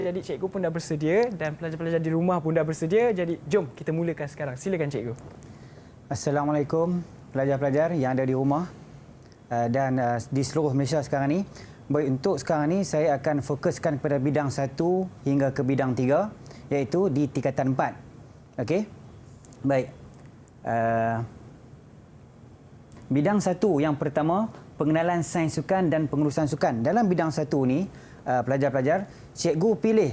Jadi cikgu pun dah bersedia dan pelajar-pelajar di rumah pun dah bersedia. Jadi jom kita mulakan sekarang. Silakan cikgu. Assalamualaikum pelajar-pelajar yang ada di rumah dan di seluruh Malaysia sekarang ni. Baik, untuk sekarang ni saya akan fokuskan kepada bidang 1 hingga ke bidang 3, iaitu di tingkatan 4. Okey. Baik. Bidang 1 yang pertama, pengenalan sains sukan dan pengurusan sukan. Dalam bidang 1 ni, pelajar-pelajar, cikgu pilih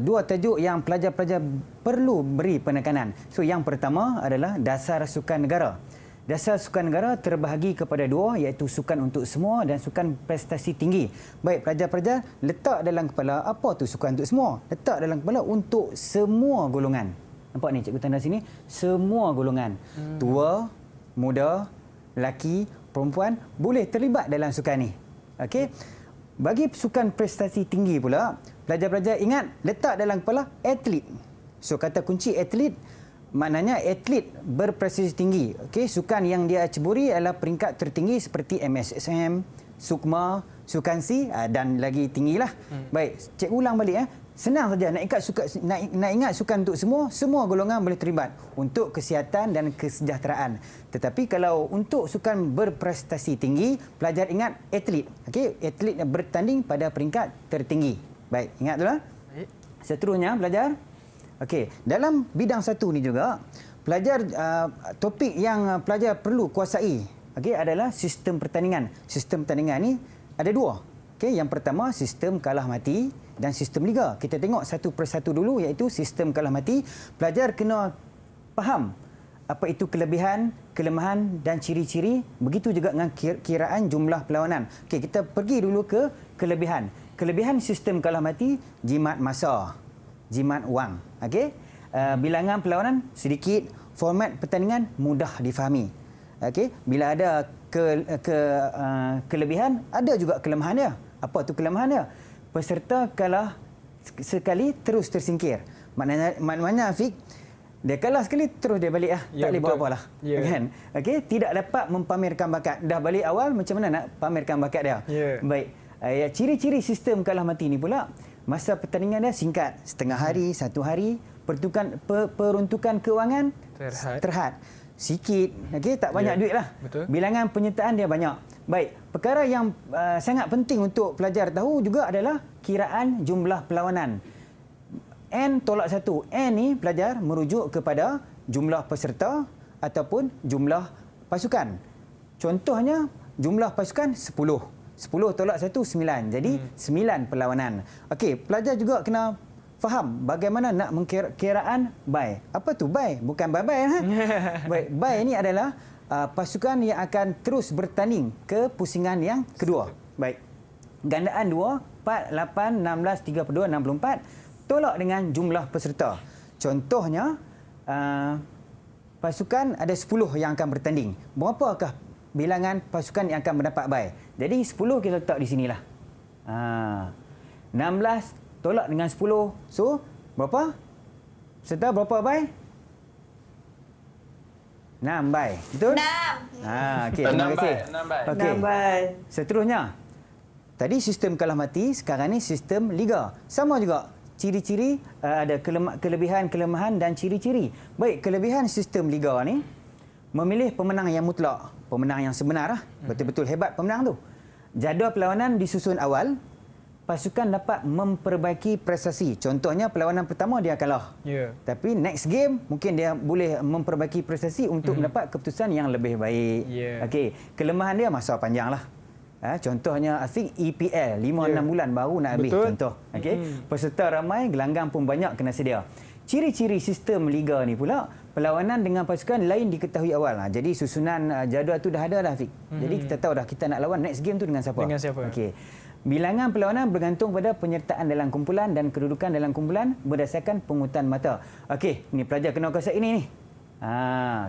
dua tajuk yang pelajar-pelajar perlu beri penekanan. So, yang pertama adalah dasar sukan negara. Dasar sukan negara terbahagi kepada dua, iaitu sukan untuk semua dan sukan prestasi tinggi. Baik, pelajar-pelajar, letak dalam kepala apa tu sukan untuk semua. Letak dalam kepala untuk semua golongan. Nampak ni cikgu tanda sini? Semua golongan. Tua, muda, lelaki, perempuan boleh terlibat dalam sukan ni. Okey. Bagi sukan prestasi tinggi pula, pelajar-pelajar ingat letak dalam kepala atlet. So, kata kunci atlet maknanya atlet berprestasi tinggi. Okey, sukan yang dia ceburi adalah peringkat tertinggi seperti MSSM, Sukma, Sukansi dan lagi tinggilah. Baik, cikgu ulang balik. Senang saja nak ingat sukan untuk semua golongan boleh terlibat untuk kesihatan dan kesejahteraan. Tetapi kalau untuk sukan berprestasi tinggi, pelajar ingat atlet. Okey, atlet yang bertanding pada peringkat tertinggi. Baik, ingat dulu. Seterusnya pelajar. Okey, dalam bidang 1 ni juga pelajar topik yang pelajar perlu kuasai, okey, adalah sistem pertandingan. Sistem pertandingan ni ada dua. Okey, yang pertama sistem kalah mati dan sistem liga. Kita tengok satu persatu dulu, iaitu sistem kalah mati. Pelajar kena faham apa itu kelebihan, kelemahan dan ciri-ciri. Begitu juga dengan kiraan jumlah perlawanan. Okey, kita pergi dulu ke kelebihan. Kelebihan sistem kalah mati, jimat masa, jimat wang. Okey, bilangan perlawanan sedikit, format pertandingan mudah difahami. Okey, bila ada kelebihan, ada juga kelemahan dia. Apa tu kelemahan dia? Peserta kalah sekali terus tersingkir. Maknanya Afiq, dia kalah sekali terus dia balik tak boleh buat apalah. Kan? Okey, tidak dapat mempamerkan bakat. Dah balik awal, macam mana nak pamerkan bakat dia? Baik. Ciri-ciri sistem kalah mati ni pula, masa pertandingan dia singkat, setengah hari, 1 hari, peruntukan kewangan terhad. Sikit, okey, tak banyak duit lah. Betul. Bilangan penyertaan dia banyak. Baik, perkara yang sangat penting untuk pelajar tahu juga adalah kiraan jumlah perlawanan. N tolak 1. N ni pelajar merujuk kepada jumlah peserta ataupun jumlah pasukan. Contohnya, jumlah pasukan 10. 10 tolak 1, 9. Jadi, 9 perlawanan. Okey, pelajar juga kena faham bagaimana nak mengkiraan bye. Apa tu bye? Bukan bye-bye. Baik, bye ni adalah pasukan yang akan terus bertanding ke pusingan yang kedua. Baik. Gandaan 2, 4, 8, 16, 32, 64 tolak dengan jumlah peserta. Contohnya, pasukan ada 10 yang akan bertanding. Berapakah bilangan pasukan yang akan mendapat bye? Jadi 10 kita letak di sinilah. 16 tolak dengan 10. So, berapa? Serta berapa bye? 6 bye. Betul? 6. Okey, terima kasih. 6 bye. Okey. 6 bye. Seterusnya. Tadi sistem kalah mati, sekarang ni sistem liga. Sama juga. Ciri-ciri, ada kelebihan, kelemahan dan ciri-ciri. Baik, kelebihan sistem liga ni, memilih pemenang yang mutlak. Pemenang yang sebenar. Betul-betul hebat pemenang tu. Jadual perlawanan disusun awal. Pasukan dapat memperbaiki prestasi. Contohnya, perlawanan pertama dia kalah. Tapi next game, mungkin dia boleh memperbaiki prestasi untuk mendapat keputusan yang lebih baik. Okey, kelemahan dia masa panjang lah. Contohnya, Afiq EPL, 5-6 bulan baru nak habis. Betul. Contoh. Okey, peserta ramai, gelanggang pun banyak kena sedia. Ciri-ciri sistem liga ni pula, perlawanan dengan pasukan lain diketahui awal. Jadi, susunan jadual tu dah ada dah, Afiq. Jadi, kita tahu dah kita nak lawan next game tu dengan siapa. Okey. Bilangan perlawanan bergantung pada penyertaan dalam kumpulan dan kedudukan dalam kumpulan berdasarkan pungutan mata. Okey, ni pelajar kena kuasai ini ni.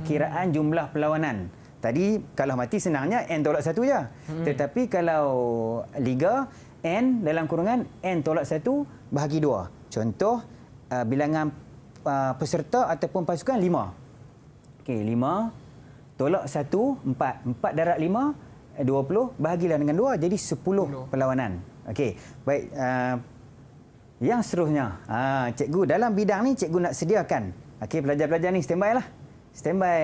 Kiraan jumlah perlawanan. Tadi kalah mati senangnya N tolak 1 je. Tetapi kalau liga, N dalam kurungan N tolak 1 bahagi 2. Contoh, bilangan peserta ataupun pasukan 5. Okey, 5 tolak 1, 4. 4 darab 5, 20, bahagilah dengan 2, jadi 10 perlawanan. Okey, baik. Yang seterusnya, cikgu dalam bidang ni cikgu nak sediakan. Okey, pelajar-pelajar ni standby lah. Standby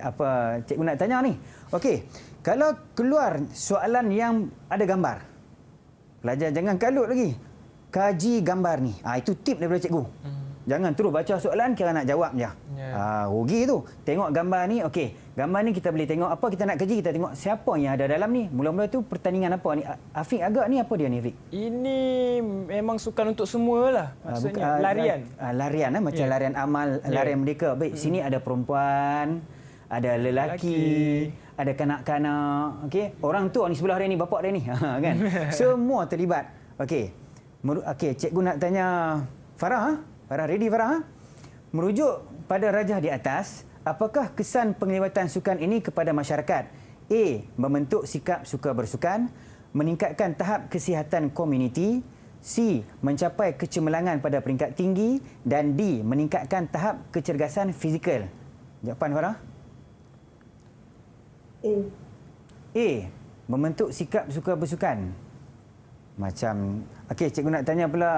apa cikgu nak tanya ni. Okey, kalau keluar soalan yang ada gambar, pelajar jangan kalut lagi. Kaji gambar ni. Itu tip daripada cikgu. Jangan terus baca soalan kira nak jawab je. Rugi tu. Tengok gambar ni, okey. Gambar ni kita boleh tengok apa kita nak kaji, kita tengok siapa yang ada dalam ni. Mula-mula tu pertandingan apa ni? Afiq agak ni apa dia ni, Afiq? Ini memang sukan untuk semua lah. Maksudnya larian. Larian macam larian amal, larian merdeka. Baik, sini ada perempuan, ada lelaki, ada kanak-kanak, okey. Orang tua ni sebelah dia ni, bapak dia ni, kan? Semua terlibat. Okey. Okey, cikgu nak tanya Farah, Farah ready Farah? Merujuk pada rajah di atas, apakah kesan penglibatan sukan ini kepada masyarakat? A. Membentuk sikap suka bersukan, meningkatkan tahap kesihatan komuniti, C. Mencapai kecemerlangan pada peringkat tinggi, dan D. Meningkatkan tahap kecergasan fizikal. Jawapan Farah? A. Membentuk sikap suka bersukan. Macam okey, cikgu nak tanya pula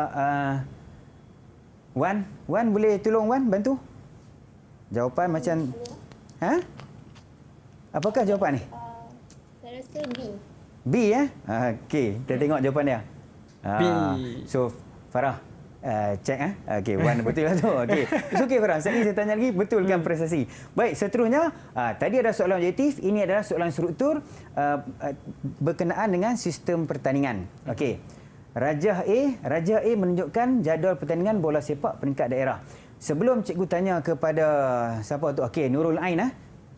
Wan boleh tolong Wan bantu? Jawapan macam Apakah jawapan ni? Saya rasa B. B okey, kita tengok jawapan dia. B. So Farah check okey, Wan betul lah tu. Okey. It's okey Farah. Saya tanya lagi betulkan prestasi. Baik, seterusnya tadi ada soalan objektif, ini adalah soalan struktur berkenaan dengan sistem pertandingan. Okey. Rajah A menunjukkan jadual pertandingan bola sepak peringkat daerah. Sebelum cikgu tanya kepada siapa tu? Okey, Nurul Ain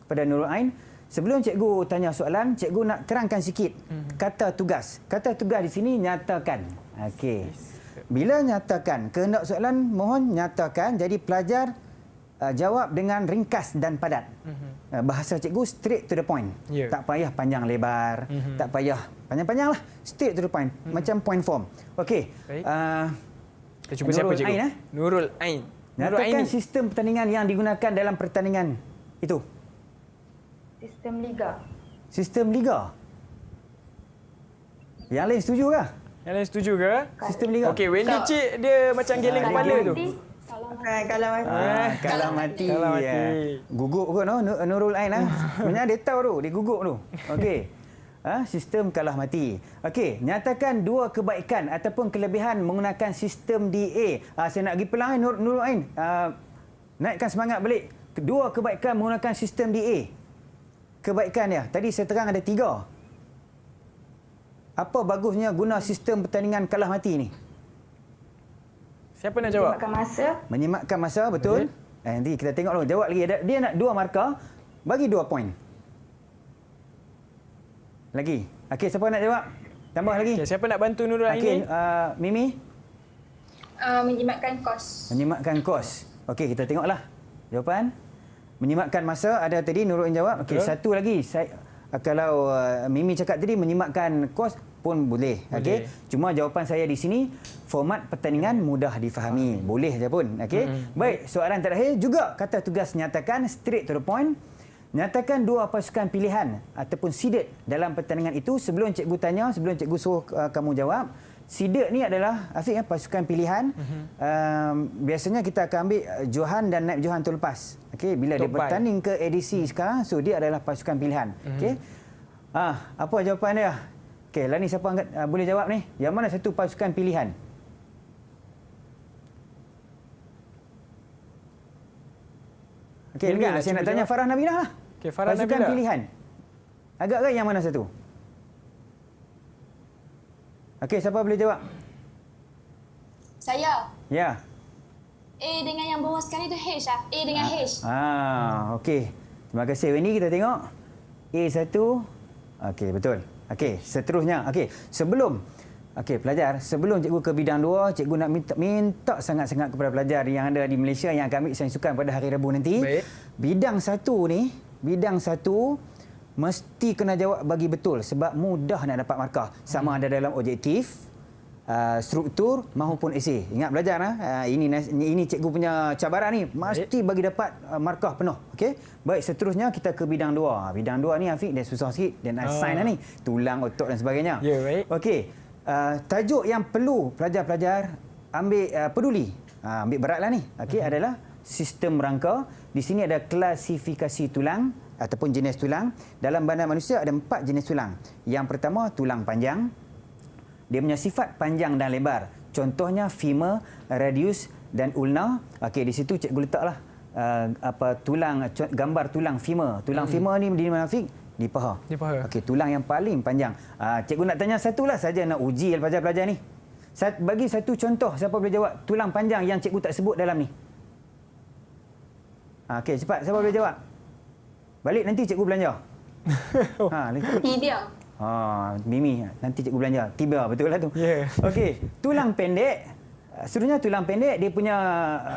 kepada Nurul Ain. Sebelum cikgu tanya soalan, cikgu nak terangkan sikit kata tugas. Kata tugas di sini nyatakan. Okey. Bila nyatakan, kehendak soalan mohon nyatakan. Jadi pelajar jawab dengan ringkas dan padat. Bahasa cikgu straight to the point. Tak payah panjang lebar, tak payah panjang-panjang lah. Straight to the point. Macam point form. Okey. Kita cuba siapa cikgu? Ain, Nurul Ain. Nyatakan sistem pertandingan yang digunakan dalam pertandingan itu. Sistem liga. Sistem liga. Yang lain setuju ke? Yang lain setuju ke? Sistem liga. Okey, Wendy cik dia macam geleng kepala tu. Kalau mati. Kalau mati. Kalau mati. Gugup kot Nurul Ain sebenarnya dia tahu tu, dia gugup tu. Okey. Sistem kalah mati. Okey, nyatakan dua kebaikan ataupun kelebihan menggunakan sistem DA. Saya nak pergi pelang Nurul Ain. Naikkan semangat balik. Dua kebaikan menggunakan sistem DA. Kebaikan dia. Tadi saya terang ada 3. Apa bagusnya guna sistem pertandingan kalah mati ni? Siapa nak jawab? Menyimakkan masa. Menyimakkan masa, betul. Nanti kita tengok dulu. Jawab lagi. Dia nak 2 markah. Bagi 2 poin. Lagi. Okey, siapa nak jawab? Tambah lagi. Okay, siapa nak bantu Nurul Ain ni? Mimi? Menyimakkan kos. Menyimakkan kos. Okey, kita tengoklah. Jawapan. Menyimakkan masa ada tadi Nurul Ain jawab. Okey, satu lagi. Kalau Mimi cakap tadi menyimakkan kos pun boleh. Okey. Cuma jawapan saya di sini format pertandingan mudah difahami. Boleh je pun. Okey. Baik, soalan terakhir juga kata tugas nyatakan straight to the point. Nyatakan 2 pasukan pilihan ataupun seeded dalam pertandingan itu. Sebelum cikgu tanya, sebelum cikgu suruh kamu jawab, seeded ni adalah Afiq pasukan pilihan. Biasanya kita akan ambil Johan dan Naib Johan tu lepas. Okey, bila dia bertanding ke edisi sekarang, so dia adalah pasukan pilihan. Okey. Apa jawapan dia? Okey, lah ni siapa angkat boleh jawab ni? Yang mana satu pasukan pilihan? Okey, dengar saya nak tanya Farah Nabilah lah. Okey, Farah pasukan Nabilah. pilihan. Agak-agak yang mana satu? Okey, siapa boleh jawab? Saya. Ya. A dengan yang bawah sekali tu H ah. A dengan H. Okey. Terima kasih Wendy, kita tengok. A1. Okey, betul. Okey, seterusnya. Okey, pelajar, sebelum cikgu ke bidang 2, cikgu nak minta sangat-sangat kepada pelajar yang ada di Malaysia yang akan ambil sains sukan pada hari Rabu nanti. Baik. Bidang 1 ni, bidang 1 mesti kena jawab bagi betul sebab mudah nak dapat markah. Sama ada dalam objektif, struktur maupun esei. Ingat belajar ini cikgu punya cabaran ni, mesti bagi dapat markah penuh. Okey. Baik, seterusnya kita ke bidang 2. Bidang 2 ni Afiq dia susah sikit, dia nak sains ni, tulang, otot dan sebagainya. Ya, baik. Okey. Tajuk yang perlu pelajar-pelajar ambil peduli. Ambil beratlah ni. Okey, adalah sistem rangka. Di sini ada klasifikasi tulang ataupun jenis tulang. Dalam badan manusia ada 4 jenis tulang. Yang pertama, tulang panjang. Dia punya sifat panjang dan lebar. Contohnya femur, radius dan ulna. Okey, di situ cikgu letaklah gambar tulang femur. Tulang femur ni di mana, Afiq? Di paha. Di paha. Okey, tulang yang paling panjang. Cikgu nak tanya satulah saja, nak uji pelajar-pelajar ni. Bagi satu contoh, siapa boleh jawab tulang panjang yang cikgu tak sebut dalam ni? Okey, cepat. Siapa boleh jawab? Balik nanti cikgu belanja. Tibia. Mimi, nanti cikgu belanja. Tiba, betul lah tu. Ya. Okey, tulang pendek. Sebenarnya tulang pendek, dia punya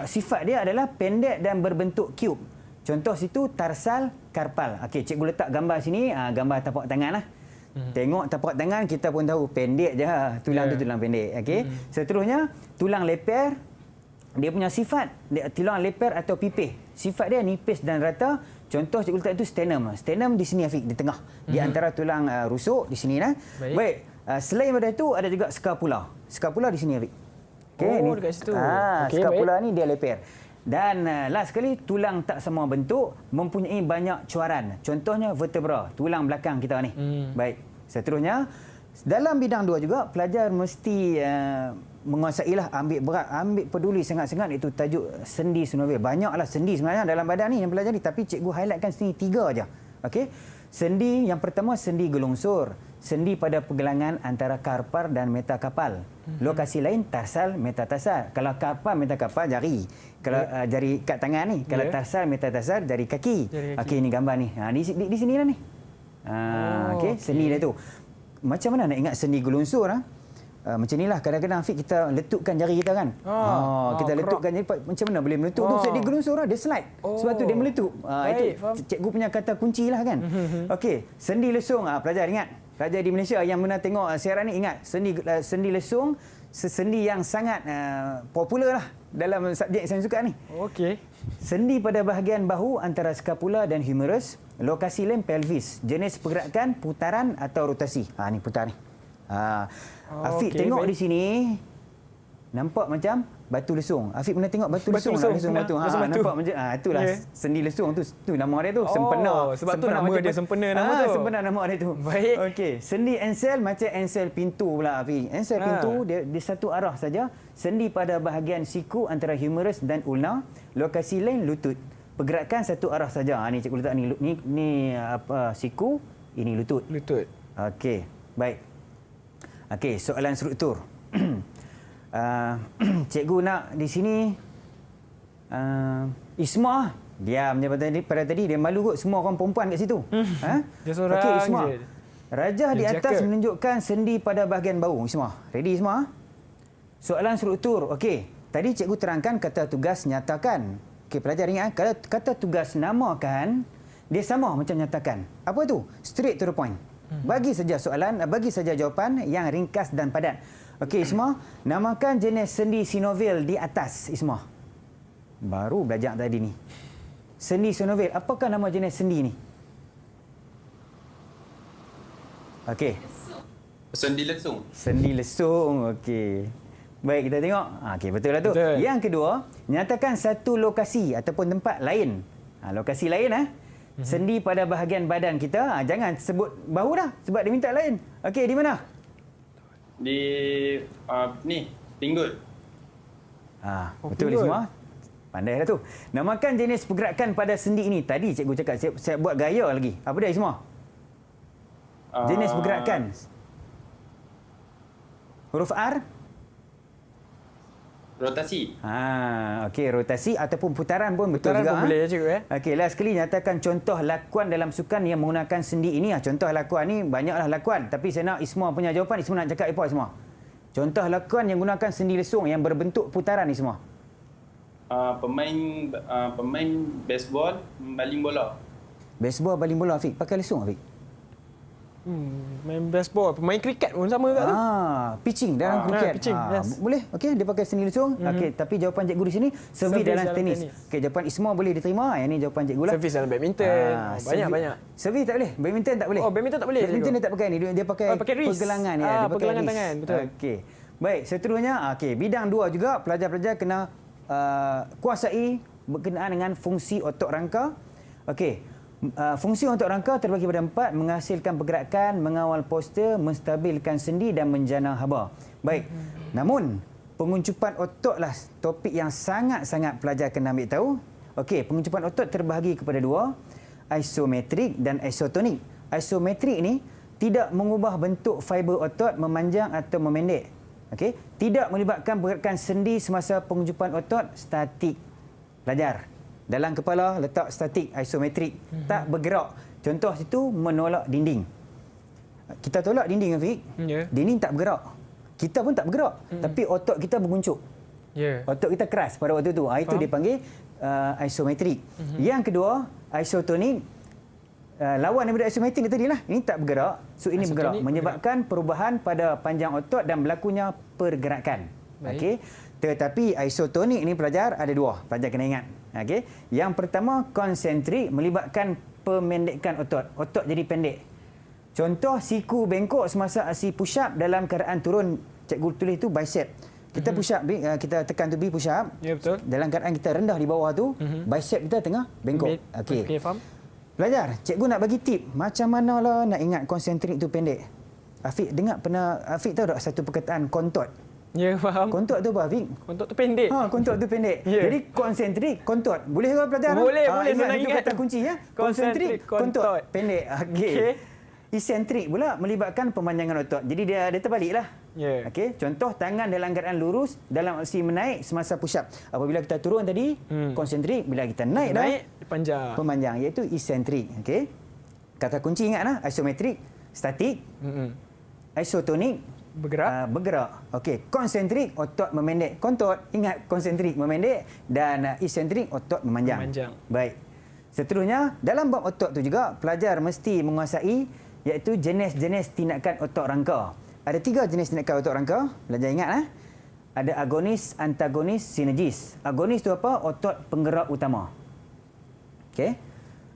sifat dia adalah pendek dan berbentuk cube. Contoh situ tarsal, karpal. Okey, cikgu letak gambar sini, gambar tapak tangan lah. Tengok tapak tangan, kita pun tahu pendek je. Tulang tu tulang pendek. Okey. Seterusnya, tulang leper. Dia punya sifat, tulang leper atau pipih. Sifat dia nipis dan rata. Contoh cikgu letak itu sternum. Sternum di sini, Afiq, di tengah. Di antara tulang rusuk di sini. Baik. Selain daripada itu, ada juga scapula. Scapula di sini, Afiq. Okay, dekat situ. Okay, scapula ni dia leper. Dan last sekali, tulang tak semua bentuk mempunyai banyak cuaran. Contohnya vertebra, tulang belakang kita ni. Baik. Seterusnya, dalam bidang 2 juga, pelajar mesti menguasailah, ambil berat, ambil peduli sangat-sangat itu tajuk sendi synovial. Banyaklah sendi sebenarnya dalam badan ni yang pelajari, tapi cikgu highlightkan sini 3 aja. Okey. Sendi yang pertama, sendi gelungsur. Sendi pada pergelangan antara karpal dan metakarpal. Lokasi lain tarsal, metatarsal. Kalau karpal, metakarpal jari. Kalau jari kat tangan ni, kalau tarsal, metatarsal jari kaki. Okey, ini gambar ni. Di sinilah ni. Okey, sendi dia tu. Macam mana nak ingat sendi gelungsur? Macam inilah kadang-kadang, Afiq, kita letupkan jari kita kan. Kita letupkan jari, macam mana boleh meletup tu? Sebab dia gelungsur dia slide. Sebab tu dia meletup. Itu cikgu punya kata kunci lah kan. Okey, sendi lesung, pelajar ingat. Pelajar di Malaysia yang pernah tengok siaran ni ingat, sendi lesung sendi yang sangat popular lah dalam subjek sains sukan ni. Okey. Sendi pada bahagian bahu antara scapula dan humerus. Lokasi lain pelvis. Jenis pergerakan putaran atau rotasi. Ni putar ni. Afiq, tengok di sini, nampak macam batu lesung. Afiq pernah tengok batu lesung? Lesung batu. Nampak macam itulah sendi lesung tu. Tu nama dia tu. Sempena. Sebab tu nama dia sempena nama tu. Sempena nama dia tu. Baik. Okey, sendi ensel macam ensel pintu pula, Afiq. Ensel pintu dia satu arah saja. Sendi pada bahagian siku antara humerus dan ulna. Lokasi lain lutut. Pergerakan satu arah saja. Ni cikgu letak ni apa, siku, ini lutut. Lutut. Okey, baik. Okey, soalan struktur. Cikgu nak di sini Isma, diam je pada tadi, dia malu kot semua orang perempuan kat situ. Dia seorang Okey, Isma. je. Rajah di atas menunjukkan sendi pada bahagian bahu. Isma, ready Isma? Soalan struktur. Okey, tadi cikgu terangkan kata tugas nyatakan. Okey, pelajar ingat, kalau kata tugas namakan, dia sama macam nyatakan. Apa tu? Straight to the point. Bagi saja soalan, bagi saja jawapan yang ringkas dan padat. Okey, Isma, namakan jenis sendi synovial di atas, Isma. Baru belajar tadi ni. Sendi synovial, apakah nama jenis sendi ni? Okey. Sendi lesung. Sendi lesung, okey. Baik, kita tengok. Okey, betul lah tu. Betul. Yang kedua, nyatakan satu lokasi ataupun tempat lain. Lokasi lain sendi pada bahagian badan kita. Jangan sebut bahu dah sebab dia minta lain. Okey, di mana? Di ni, pinggul. Betul ni semua. Pandai dah tu. Namakan jenis pergerakan pada sendi ini. Tadi cikgu cakap saya buat gaya lagi. Apa dia semua? Jenis pergerakan. Huruf R? Rotasi. Okey, rotasi ataupun putaran pun betul Putaran juga. pun boleh cikgu Okey, last sekali nyatakan contoh lakuan dalam sukan yang menggunakan sendi ini. Contoh lakuan ni banyaklah lakuan, tapi saya nak Isma punya jawapan. Isma nak cakap apa Isma? Contoh lakuan yang menggunakan sendi lesung yang berbentuk putaran ni semua. Pemain baseball baling bola. Baseball, baling bola, Afiq. Pakai lesung, Afiq? Main baseball, pemain kriket pun sama kat tu. Pitching dalam kriket. Pitching, yes. Boleh. Okey, dia pakai sendi lesung. Okey, tapi jawapan cikgu di sini servis dalam tenis. Okey, jawapan Isma boleh diterima. Yang ni jawapan cikgu lah. Servis dalam badminton. Banyak-banyak. Servis tak boleh. Badminton tak boleh. Badminton tak boleh. Badminton dia tak pakai ni. Dia pakai wrist. pergelangan ni. Pergelangan wrist. tangan, betul. Okey. Baik, seterusnya bidang 2 juga pelajar-pelajar kena kuasai berkenaan dengan fungsi otot rangka. Okey. Fungsi otot rangka terbagi pada 4, menghasilkan pergerakan, mengawal postur, menstabilkan sendi dan menjana haba. Baik. Namun penguncupan otot lah topik yang sangat-sangat pelajar kena ambil tahu. Okey, penguncupan otot terbahagi kepada 2, isometrik dan isotonik. Isometrik ni tidak mengubah bentuk fiber otot memanjang atau memendek. Okey, tidak melibatkan pergerakan sendi semasa penguncupan otot, statik. Pelajar, dalam kepala letak statik, isometrik, tak bergerak. Contoh situ menolak dinding. Kita tolak dinding, Afiq. Ya. Dinding tak bergerak. Kita pun tak bergerak, tapi otot kita menguncup. Ya. Otot kita keras pada waktu itu. Itu Faham. dipanggil isometrik. Yang kedua, isotonik. Lawan daripada isometrik tadi lah. Ini tak bergerak. So ini bergerak. Isotonik Menyebabkan perubahan pada panjang otot dan berlakunya pergerakan. Baik. Okey. Tetapi isotonik ni pelajar ada 2. Pelajar kena ingat. Okey. Yang pertama, konsentrik, melibatkan pemendekan otot. Otot jadi pendek. Contoh siku bengkok semasa aksi push up dalam keadaan turun. Cikgu tulis tu bicep. Kita push up, kita tekan tu push up. Ya, betul. Dalam keadaan kita rendah di bawah tu, bicep kita tengah bengkok. Okey. Okey, faham. Pelajar, cikgu nak bagi tip macam manalah nak ingat konsentrik tu pendek. Afiq tahu tak satu perkataan kontot? Ya, faham. Kontot tu apa, Afiq? Kontot tu pendek. Kontot tu pendek. Ya. Jadi konsentrik, kontot. Boleh ke pelajar? Boleh, Ingat senang itu ingat. kata kunci ya. Konsentrik, kontot, kontot. pendek. Okey. Okey. Isentrik pula melibatkan pemanjangan otot. Jadi dia terbaliklah. Ya. Okey, contoh tangan dalam keadaan lurus dalam aksi menaik semasa push up. Apabila kita turun tadi, konsentrik, bila kita naik dah panjang. pemanjang, iaitu isentrik. Okey. Kata kunci ingatlah, isometrik, statik, isotonik, bergerak. Okey, konsentrik, otot memendek. Kontot, ingat konsentrik memendek dan isentrik otot memanjang. Baik. Seterusnya, dalam bab otot tu juga pelajar mesti menguasai iaitu jenis-jenis tindakan otot rangka. Ada 3 jenis tindakan otot rangka. Pelajar ingat Ada agonis, antagonis, sinergis. Agonis tu apa? Otot penggerak utama. Okey.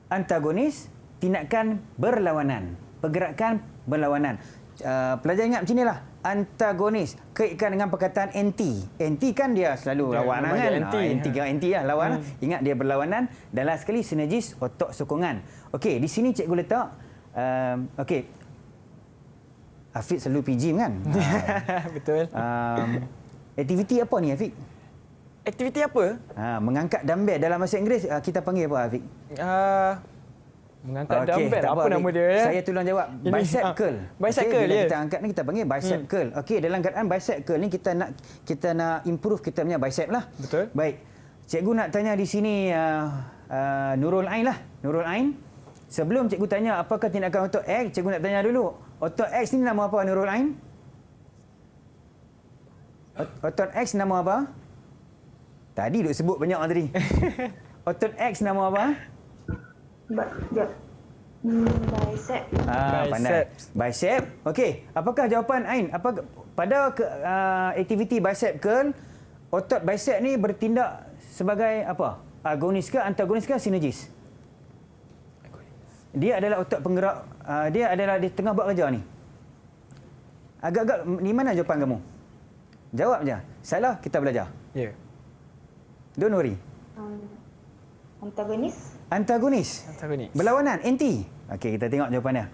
Antagonis, tindakan berlawanan. Pergerakan berlawanan. Pelajar ingat macam inilah. Antagonis, kaitkan dengan perkataan anti. Anti kan dia selalu lawanan kan? Anti lah lawan. Ingat dia berlawanan. Dan last sekali sinergis, otot sokongan. Okey, di sini cikgu letak okey. Afiq selalu PG kan? Betul. Aktiviti apa ni, Afiq? Aktiviti apa? Mengangkat dumbbell dalam bahasa Inggeris kita panggil apa, Afiq? Mengangkat dumbbell. tak Apa Afiq. nama dia? Saya tolong jawab. Ini, Bicep curl. bicep Okey, curl, bila ya. kita angkat ni kita panggil bicep curl. Okey, dalam keadaan bicep curl ni kita nak improve kita punya bicep lah. Betul. Baik. Cikgu nak tanya di sini Nurul Ain lah. Nurul Ain. Sebelum cikgu tanya apakah tindakan otot X, cikgu nak tanya dulu. Otot X ni nama apa, Nurul Ain? Otot X nama apa? Tadi duk sebut banyak tadi. Otot X nama apa? Bicep. Pandai. Bicep. Okey, apakah jawapan Ain? Pada aktiviti bicep curl, otot bicep ni bertindak sebagai apa? Agonis ke, antagonis ke, sinergis? Dia adalah otot penggerak. Dia adalah di tengah buat kerja ni. Agak-agak di mana jawapan kamu? Jawab je. Salah, kita belajar. Ya. Don't worry. Antagonis. Antagonis. Antagonis. Berlawanan, anti. Okey, kita tengok jawapan dia.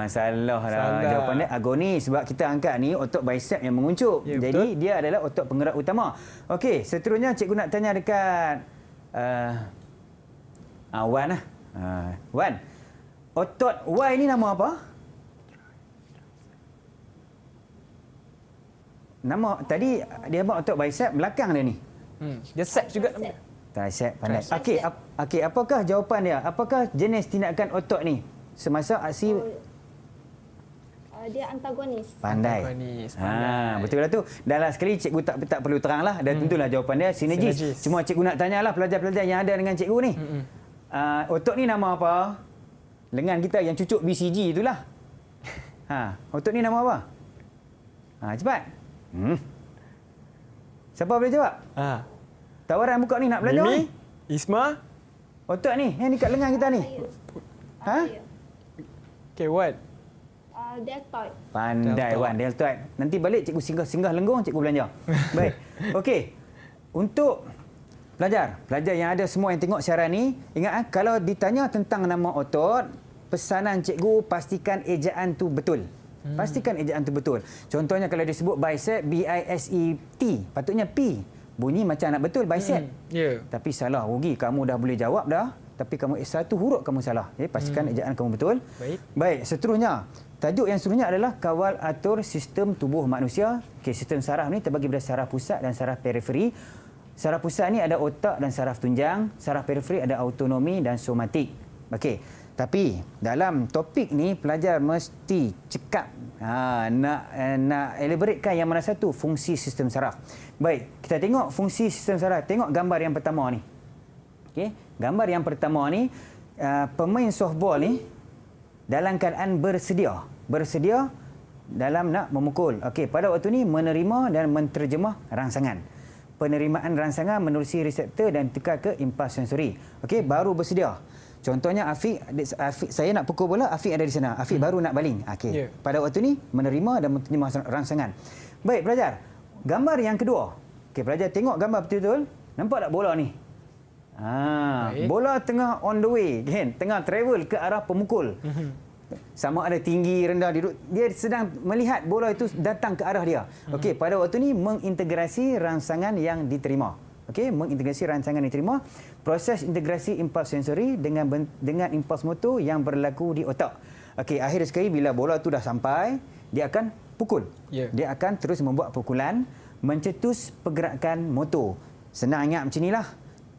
Salah lah jawapan dia. Agonis sebab kita angkat ni otot bicep yang menguncup. Ya, jadi betul. dia adalah otot penggerak utama. Okey, seterusnya cikgu nak tanya dekat Wan lah. Wan. Otot Y ni nama apa? Nama tadi dia buat otot bicep belakang dia ni. Dia set juga. Tricep pandai. Okey, apakah jawapan dia? Apakah jenis tindakan otot ni semasa aksi? Dia antagonis. Pandai. Antagonis, pandai. Betul lah tu. Dah lah sekali cikgu tak perlu terang lah. Dan tentulah jawapan dia sinergis. Cuma cikgu nak tanyalah pelajar-pelajar yang ada dengan cikgu ni. Otot ni nama apa? Lengan kita yang cucuk BCG itulah. Otot ni nama apa? Cepat. Siapa boleh jawab? Tawaran buka ni nak belajar ni. Isma. Otot ni yang dekat lengan kita ni. Okay, what? deltoid. Pandai Deltoid. Wan, deltoid. Nanti balik cikgu singgah lenggung, cikgu belanja. Baik. Okey. Untuk pelajar yang ada semua yang tengok siaran ni, ingat kalau ditanya tentang nama otot, pesanan cikgu pastikan ejaan tu betul. Pastikan ejaan tu betul. Contohnya kalau disebut bicep, B-I-S-E-T, patutnya P. Bunyi macam nak betul bicep. Ya. Tapi salah, rugi. Kamu dah boleh jawab dah. Tapi kamu satu huruf kamu salah. Pastikan ejaan kamu betul. Baik. Seterusnya. Tajuk yang seterusnya adalah kawal atur sistem tubuh manusia. Okey, sistem saraf ni terbagi pada saraf pusat dan saraf periferi. Saraf pusat ni ada otak dan saraf tunjang. Saraf periferi ada autonomi dan somatik. Okey. Tapi dalam topik ni pelajar mesti cekap nak elaboratekan yang mana satu fungsi sistem saraf. Baik, kita tengok fungsi sistem saraf. Tengok gambar yang pertama ni. Okey, gambar yang pertama ni pemain softball ni dalam keadaan bersedia dalam nak memukul. Okey, pada waktu ni menerima dan menterjemah rangsangan. Penerimaan rangsangan menerusi reseptor dan tukar ke impuls sensori. Okey, baru bersedia. Contohnya Afiq, saya nak pukul bola, Afiq ada di sana. Afiq baru nak baling. Okey. Yeah. Pada waktu ni menerima dan menerima rangsangan. Baik pelajar, gambar yang kedua. Okey, pelajar tengok gambar betul-betul. Nampak tak bola ni? Bola tengah on the way, kan? Tengah travel ke arah pemukul. Sama ada tinggi, rendah, dia sedang melihat bola itu datang ke arah dia. Okey, pada waktu ni mengintegrasi rangsangan yang diterima. Okey, mengintegrasi rangsangan yang diterima, proses integrasi impuls sensori dengan impuls motor yang berlaku di otak. Okey, akhir sekali bila bola tu dah sampai, dia akan pukul. Yeah. Dia akan terus membuat pukulan, mencetus pergerakan motor. Senang ingat macam inilah.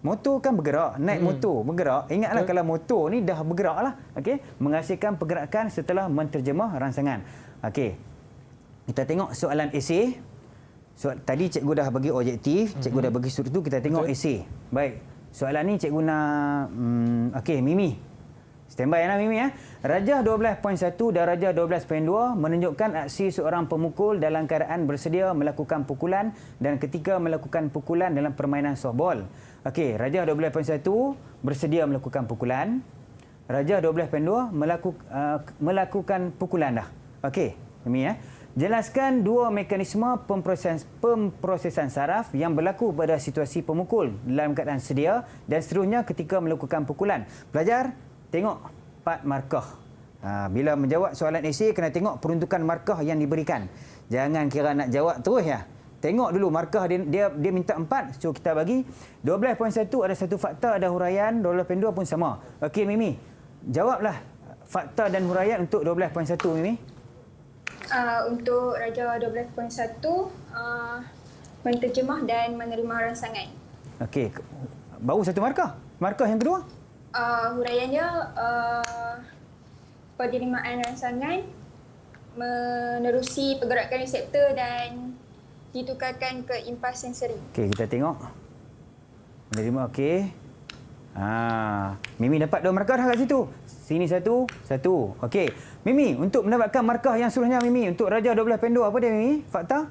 Motor kan bergerak, naik motor bergerak. Ingatlah kalau motor ni dah bergeraklah, okey, menghasilkan pergerakan setelah menterjemah rangsangan. Okey. Kita tengok soalan esei. Tadi cikgu dah bagi objektif, cikgu dah bagi struktur, kita tengok esei. Baik. Soalan ni cikgu nak okey, Mimi. Standby ya Mimi ya. Rajah 12.1 dan rajah 12.2 menunjukkan aksi seorang pemukul dalam keadaan bersedia melakukan pukulan dan ketika melakukan pukulan dalam permainan softball. Okey, rajah 12.1 bersedia melakukan pukulan. Rajah 12.2 melakukan pukulan dah. Okey, Mimi ya. Jelaskan dua mekanisme pemprosesan saraf yang berlaku pada situasi pemukul dalam keadaan sedia dan seterusnya ketika melakukan pukulan. Pelajar, tengok part markah. Bila menjawab soalan esei, kena tengok peruntukan markah yang diberikan. Jangan kira nak jawab terus ya. Tengok dulu markah dia minta 4, so kita bagi. 12.1 ada satu fakta, ada huraian. 12.2 pun sama. Okey Mimi, jawablah fakta dan huraian untuk 12.1 Mimi. Untuk rajah 12.1, menterjemah dan menerima rangsangan. Okey, baru satu markah. Markah yang kedua? Huraiannya penerimaan rangsangan, menerusi pergerakan reseptor dan ditukarkan ke impuls sensori. Okey, kita tengok. Menerima, okey. Mimi dapat 2 markah dah kat situ. Sini satu. Okey. Mimi, untuk mendapatkan markah yang seterusnya Mimi, untuk rajah 12.2 apa dia Mimi? Fakta?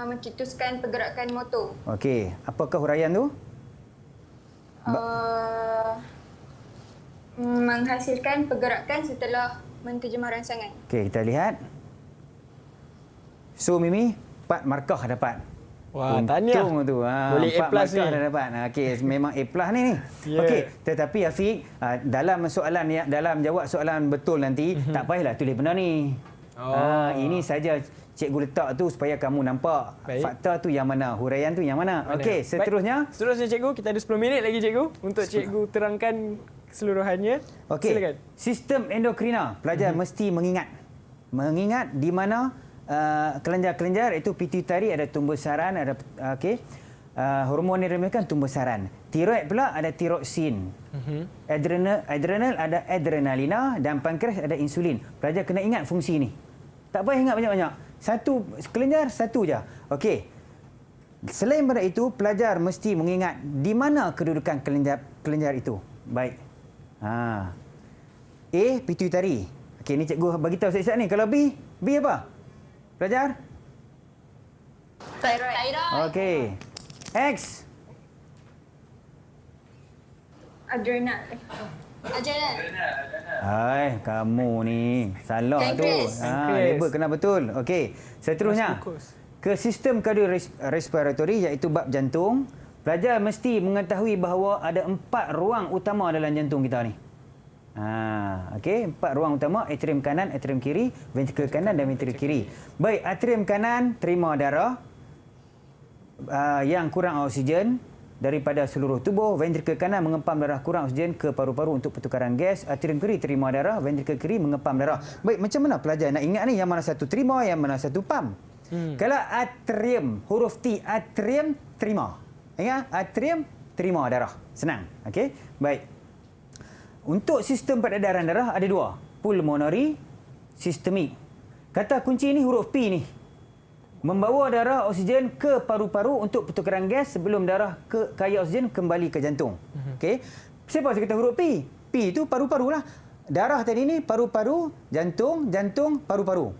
Mencetuskan pergerakan motor. Okey, apakah huraian tu? Menghasilkan pergerakan setelah menterjemah rangsangan. Okey, kita lihat. So Mimi, 4 markah dapat. Wah, tahniah. Untung tu. Boleh A+ 4 markah ni. dah dapat. Okey, memang A+ ni. Yeah. Okey, tetapi Afiq, dalam soalan dalam jawab soalan betul nanti, tak payahlah tulis benda ni. Ini saja cikgu letak tu supaya kamu nampak. Baik. Fakta tu yang mana, huraian tu yang mana. Okey, seterusnya. Baik. Seterusnya cikgu, kita ada 10 minit lagi cikgu untuk cikgu terangkan keseluruhannya. Okey. Silakan. Sistem endokrina, pelajar mesti mengingat di mana kelenjar-kelenjar itu pituitari ada tumbuh saran, ada hormon yang dinamakan tumbuh saran. Tiroid pula ada tiroksin. Adrenal ada adrenalina dan pankreas ada insulin. Pelajar kena ingat fungsi ni. Tak payah ingat banyak-banyak. Satu kelenjar, satu je. Okey. Selain daripada itu, pelajar mesti mengingat di mana kedudukan kelenjar itu. Baik. A, pituitari. Okey, ni cikgu bagi tahu siap-siap ni. Kalau B apa? Pelajar? Thyroid. Okey. X. Adrenal. Adrenal. Hai, kamu ni. Salah tu. Pancreas. Label kena betul. Okey. Seterusnya. Fokus. Ke sistem kardiorespiratory iaitu bab jantung. Pelajar mesti mengetahui bahawa ada 4 ruang utama dalam jantung kita ni. Okey, 4 ruang utama, atrium kanan, atrium kiri, ventrikel kanan dan ventrikel kiri. Baik, atrium kanan terima darah yang kurang oksigen daripada seluruh tubuh. Ventrikel kanan mengempam darah kurang oksigen ke paru-paru untuk pertukaran gas. Atrium kiri terima darah, ventrikel kiri mengempam darah. Baik, macam mana pelajar nak ingat ni yang mana satu terima, yang mana satu pam? Kalau atrium, huruf T, atrium terima. Ingat, atrium terima darah. Senang. Okey? Baik. Untuk sistem peredaran darah ada 2. Pulmonary, sistemik. Kata kunci ni huruf P ni. Membawa darah oksigen ke paru-paru untuk pertukaran gas sebelum darah kaya oksigen kembali ke jantung. Okey. Siapa saya kata huruf P? P itu paru-paru lah. Darah tadi ni paru-paru, jantung, jantung, paru-paru.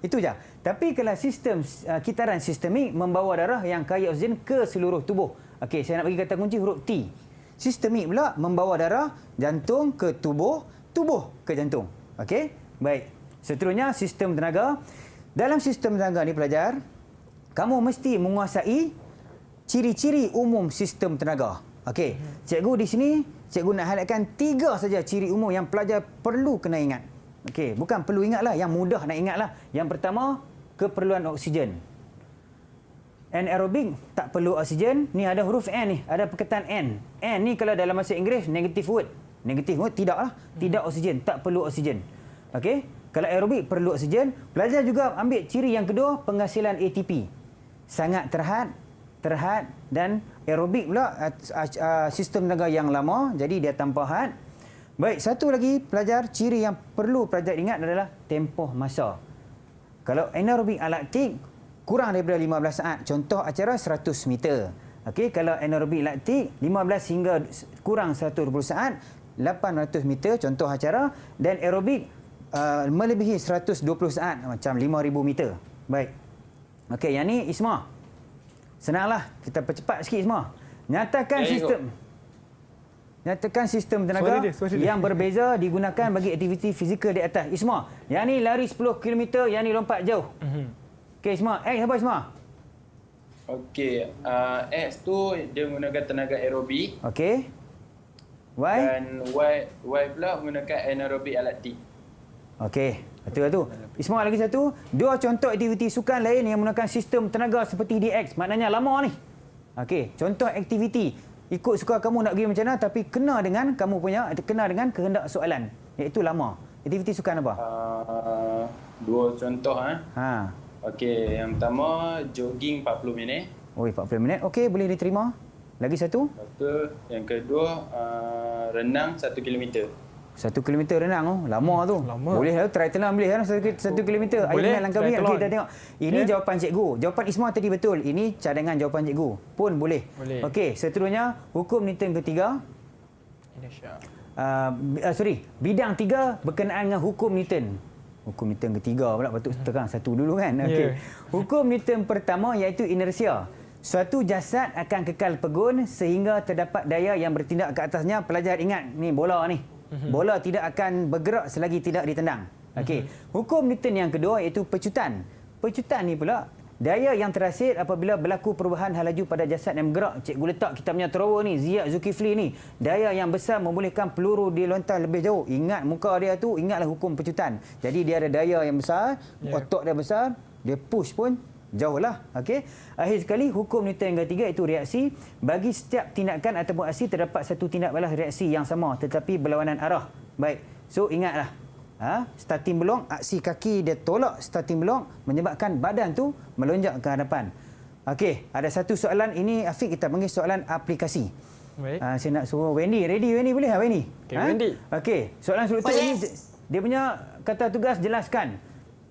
Itu je. Tapi kalau sistem kitaran sistemik membawa darah yang kaya oksigen ke seluruh tubuh. Okey, saya nak bagi kata kunci huruf T. Sistemik pula membawa darah jantung ke tubuh, tubuh ke jantung. Okey? Baik. Seterusnya sistem tenaga. Dalam sistem tenaga ni pelajar, kamu mesti menguasai ciri-ciri umum sistem tenaga. Okey. Cikgu di sini, cikgu nak highlightkan 3 saja ciri umum yang pelajar perlu kena ingat. Okey, bukan perlu ingatlah, yang mudah nak ingatlah. Yang pertama, keperluan oksigen. Anaerobik tak perlu oksigen. Ni ada huruf N ni, ada perkataan N. N ni kalau dalam bahasa Inggeris negative word. Negative word tidaklah, tidak oksigen, tak perlu oksigen. Okey? Kalau aerobik perlu oksigen. Pelajar juga ambil ciri yang kedua, penghasilan ATP. Sangat terhad dan aerobik pula sistem tenaga yang lama, jadi dia tanpa had. Baik, satu lagi pelajar, ciri yang perlu pelajar ingat adalah tempoh masa. Kalau anaerobik alaktik kurang daripada 15 saat, contoh acara 100 meter. Okey, kalau anaerobik laktik 15 hingga kurang 120 saat, 800 meter contoh acara, dan aerobik melebihi 120 saat macam 5000 meter. Baik. Okey, yang ni Isma. Senanglah, kita percepat sikit Isma. Nyatakan sistem tenaga Suara dia. yang berbeza digunakan bagi aktiviti fizikal di atas. Isma, yang ni lari 10 km, yang ni lompat jauh. Okey Isma, apa Isma? Okey, X tu dia menggunakan tenaga aerobik. Okey. Y? Dan Y pula menggunakan anaerobik alaktik. Okey, betul. Isma, lagi satu. 2 contoh aktiviti sukan lain yang menggunakan sistem tenaga seperti DX. Maknanya lama ni. Okey, contoh aktiviti. Ikut suka kamu nak pergi macam mana, tapi kena dengan kamu punya, kena dengan kehendak soalan. Iaitu lama. Aktiviti sukan apa? 2 contoh. Ha. Okey, yang pertama jogging 40 minit. Oh, 40 minit. Okey, boleh diterima. Lagi satu? Lepas tu, yang kedua renang 1 km. 1 kilometer renang tu. Lama tu. Lama. Boleh lah. Triathlon boleh lah 1 kilometer. Boleh, Ayunan langkah minit. Okey, triathlon. kita tengok. Ini jawapan cikgu. Jawapan Isma tadi betul. Ini cadangan jawapan cikgu. Pun boleh. Boleh. Okey, seterusnya hukum Newton ketiga. Indonesia. Bidang 3 berkenaan dengan hukum Newton. Hukum Newton ketiga pula, patut terang satu dulu kan. Okey. Hukum Newton pertama iaitu inersia. Suatu jasad akan kekal pegun sehingga terdapat daya yang bertindak ke atasnya. Pelajar ingat ni bola ni. Bola tidak akan bergerak selagi tidak ditendang. Okey. Hukum Newton yang kedua iaitu pecutan. Pecutan ni pula daya yang terhasil apabila berlaku perubahan hal laju pada jasad yang bergerak. Cikgu letak kitab punya thrower ni, Ziyad Zulkifli ni. Daya yang besar membolehkan peluru dilontar lebih jauh. Ingat muka dia tu, ingatlah hukum pecutan. Jadi dia ada daya yang besar, otot dia besar, dia push pun jauh lah. Okey. Akhir sekali, hukum Newton yang ketiga itu reaksi. Bagi setiap tindakan ataupun aksi terdapat satu tindak balas reaksi yang sama tetapi berlawanan arah. Baik. So ingatlah. Starting block, aksi kaki dia tolak starting block menyebabkan badan tu melonjak ke hadapan. Okey, ada satu soalan ini Afiq, kita panggil soalan aplikasi. Baik. Saya nak suruh Wendy. Ready Wendy, boleh tak Wendy? Okey, Wendy. Okey, soalan struktur ini dia punya kata tugas jelaskan.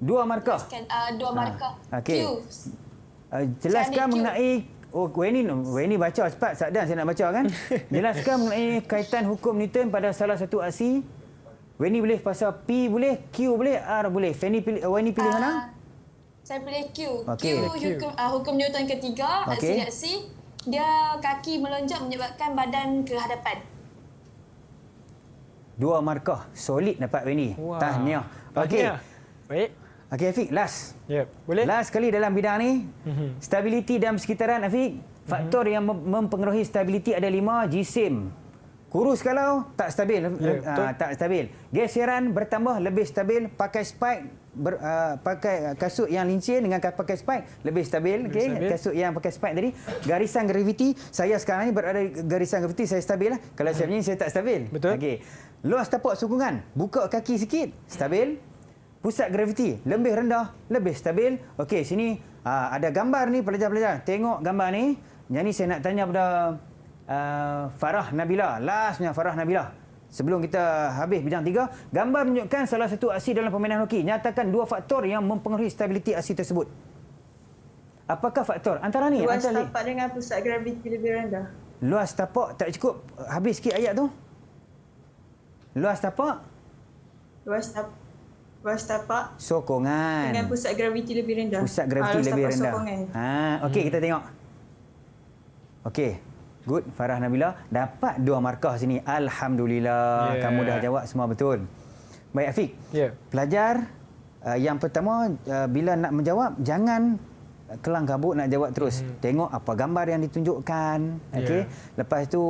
2 markah. Jelaskan 2 markah. Okey. Cues. Jelaskan Saya ambil mengenai Wendy baca cepat, Sakdan saya nak baca kan. Jelaskan mengenai kaitan hukum Newton pada salah satu aksi. Wendy boleh pasal P boleh, Q boleh, R boleh. Wendy pilih mana? Saya pilih Q. Okey. Q hukum Newton ketiga, Okey. aksi dia kaki melonjak menyebabkan badan ke hadapan. 2 markah. Solid dapat Weni. Wah. Tahniah. Okey. Tahniah. Baik. Okey Afiq, last. Yep. Boleh? Last kali dalam bidang ni, stabiliti dan persekitaran Afiq. Faktor yang mempengaruhi stabiliti ada 5, jisim. Kurus kalau tak stabil, tak stabil. Geseran bertambah lebih stabil, pakai spike pakai kasut yang lincin dengan pakai spike lebih stabil, okey. Kasut yang pakai spike tadi, garisan graviti, saya sekarang ni berada di garisan graviti, saya stabil lah. Kalau saya ni saya tak stabil. Betul. Okey. Luas tapak sokongan, buka kaki sikit, stabil. Pusat graviti lebih rendah, lebih stabil. Okey, sini ada gambar ni pelajar-pelajar. Tengok gambar ni. Yang ni saya nak tanya pada Farah Nabila. Lastnya Farah Nabila. Sebelum kita habis bidang 3, gambar menunjukkan salah satu aksi dalam permainan hoki. Nyatakan 2 faktor yang mempengaruhi stabiliti aksi tersebut. Apakah faktor? Antara ni. Luas tapak dengan pusat graviti lebih rendah. Luas tapak tak cukup. Habis sikit ayat tu. Luas tapak. Luas tapak Sokongan. dengan pusat graviti lebih rendah. Pusat graviti Luas lebih tapak rendah. sokongan. Okey, kita tengok. Okey. Good, Farah Nabila dapat 2 markah sini. Alhamdulillah, kamu dah jawab semua betul. Baik Afiq. Pelajar yang pertama bila nak menjawab jangan kelang kabut nak jawab terus. Tengok apa gambar yang ditunjukkan, okey. Lepas tu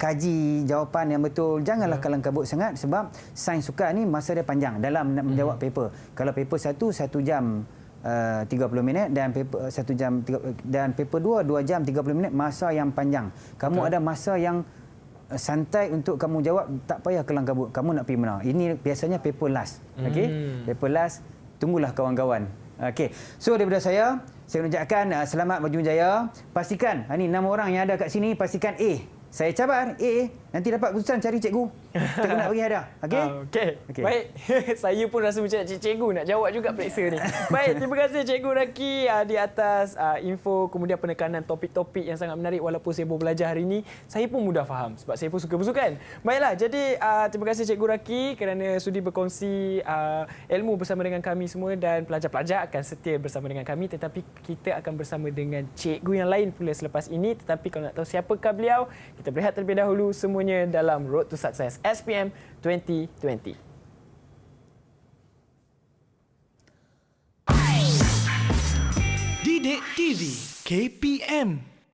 kaji jawapan yang betul. Janganlah kelang kabut sangat sebab sains sukan ni masa dia panjang dalam nak menjawab paper. Kalau paper 1 jam 30 minit dan paper 1 jam dan paper 2 jam 30 minit, masa yang panjang. Kamu ada masa yang santai untuk kamu jawab, tak payah kelang kabut. Kamu nak pergi mana? Ini biasanya paper last. Okey? Paper last, tunggulah kawan-kawan. Okey. So daripada saya ucapkan selamat berjaya jaya. Pastikan ni 6 orang yang ada kat sini pastikan A. Saya cabar A, nanti dapat keputusan cari cikgu. Cikgu nak bagi hadiah. Okey? Okey. Baik. Saya pun rasa macam cikgu nak jawab juga periksa ni. Baik, terima kasih Cikgu Raki di atas info kemudian penekanan topik-topik yang sangat menarik. Walaupun saya baru belajar hari ini, saya pun mudah faham sebab saya pun suka bersukan. Baiklah, jadi terima kasih Cikgu Raki kerana sudi berkongsi ilmu bersama dengan kami semua, dan pelajar-pelajar akan setia bersama dengan kami, tetapi kita akan bersama dengan cikgu yang lain pula selepas ini. Tetapi kalau nak tahu siapakah beliau, kita berehat terlebih dahulu semuanya dalam Road to Success SPM 2020. Didik TV KPM